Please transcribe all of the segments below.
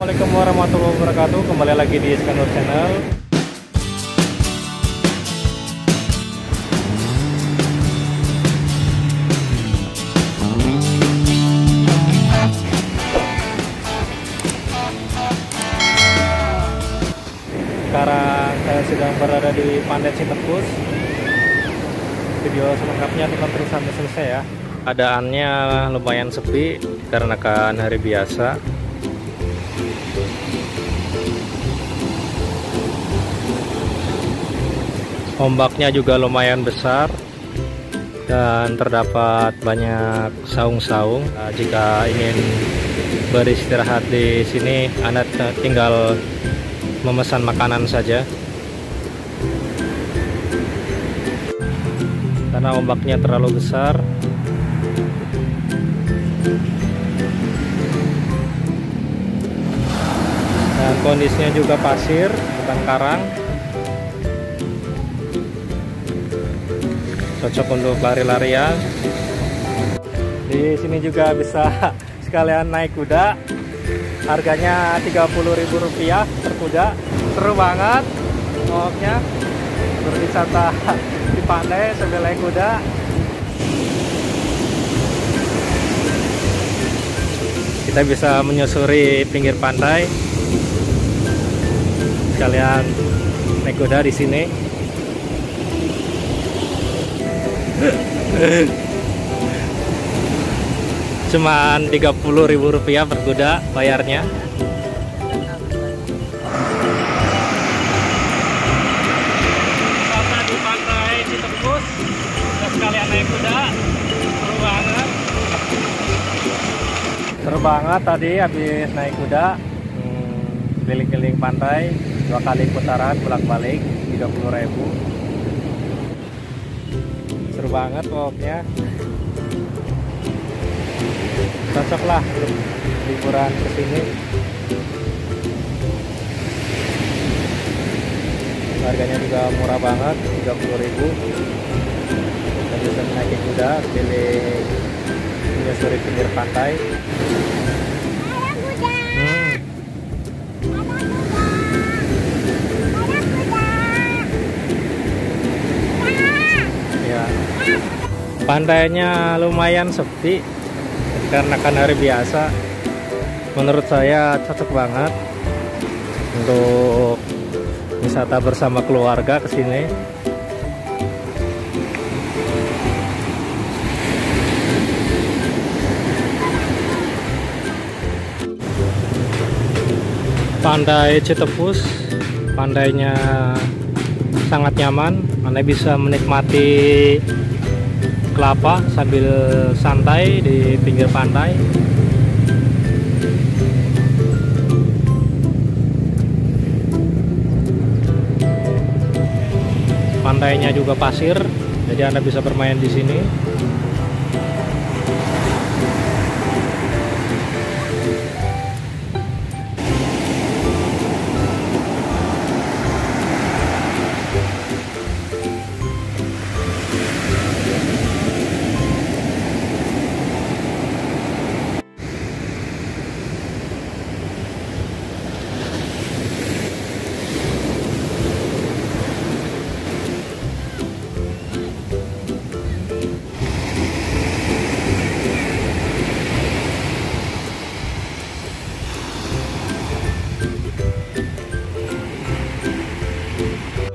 Assalamualaikum warahmatullahi wabarakatuh. Kembali lagi di Iskandar Channel. Sekarang saya sedang berada di Pantai Citepus. Video selengkapnya tonton terus sampai selesai ya. Keadaannya lumayan sepi karena kan hari biasa. Ombaknya juga lumayan besar dan terdapat banyak saung-saung. Nah, jika ingin beristirahat di sini, Anda tinggal memesan makanan saja. Karena ombaknya terlalu besar. Dan kondisinya juga pasir, bukan karang. Cocok untuk lari-larian. Di sini juga bisa sekalian naik kuda. Harganya Rp30.000 per kuda. Seru banget pokoknya berwisata di pantai sambil naik kuda. Kita bisa menyusuri pinggir pantai. Sekalian naik kuda di sini. Cuman Rp30.000 per kuda bayarnya. Wisata di Pantai Citepus, kita sekalian naik kuda. Seru banget. Seru banget tadi habis naik kuda. Keliling-keliling pantai 2 kali putaran bolak-balik Rp30.000. Seru banget pokoknya. Cocok lah liburan ke sini. Harganya juga murah banget, Rp30.000. Kita bisa naik kuda keliling menyusuri pinggir pantai. Pantainya lumayan sepi karena kan hari biasa. Menurut saya cocok banget untuk wisata bersama keluarga ke sini. Pantai Citepus, pantainya sangat nyaman. Anda bisa menikmati kelapa sambil santai di pinggir pantai. Pantainya juga pasir, jadi Anda bisa bermain di sini.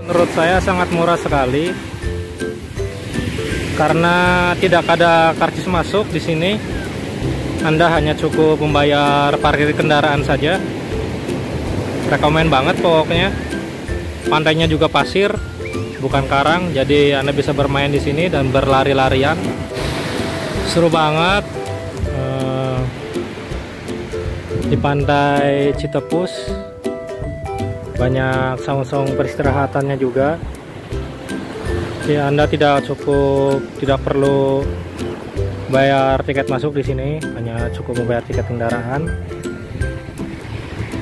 Menurut saya sangat murah sekali karena tidak ada karcis masuk di sini. Anda hanya cukup membayar parkir kendaraan saja. Rekomen banget pokoknya. Pantainya juga pasir, bukan karang, jadi Anda bisa bermain di sini dan berlari-larian. Seru banget di Pantai Citepus. Banyak saung-saung peristirahatannya juga. Jadi Anda tidak perlu bayar tiket masuk di sini, hanya cukup membayar tiket kendaraan.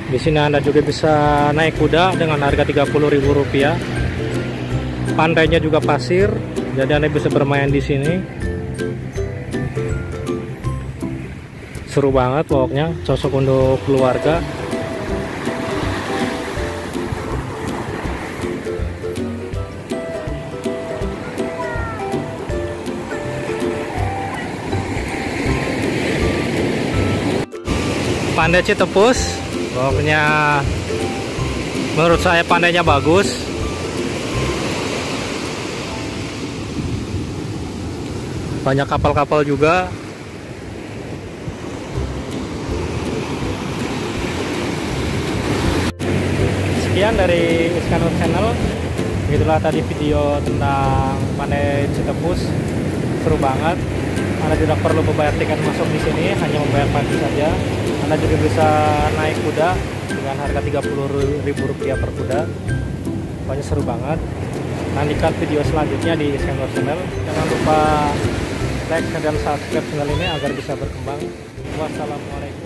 Di sini Anda juga bisa naik kuda dengan harga Rp30.000. Pantainya juga pasir, jadi Anda bisa bermain di sini. Seru banget pokoknya, cocok untuk keluarga. Pantai Citepus. Pokoknya menurut saya pantainya bagus. Banyak kapal-kapal juga. Sekian dari Iskandar Channel. Itulah tadi video tentang Pantai Citepus. Seru banget. Anda tidak perlu membayar tiket masuk di sini, hanya membayar parkir saja. Anda juga bisa naik kuda dengan harga Rp30.000 per kuda. Pokoknya seru banget. Nantikan video selanjutnya di Iskandar Channel. Jangan lupa like dan subscribe channel ini agar bisa berkembang. Wassalamualaikum.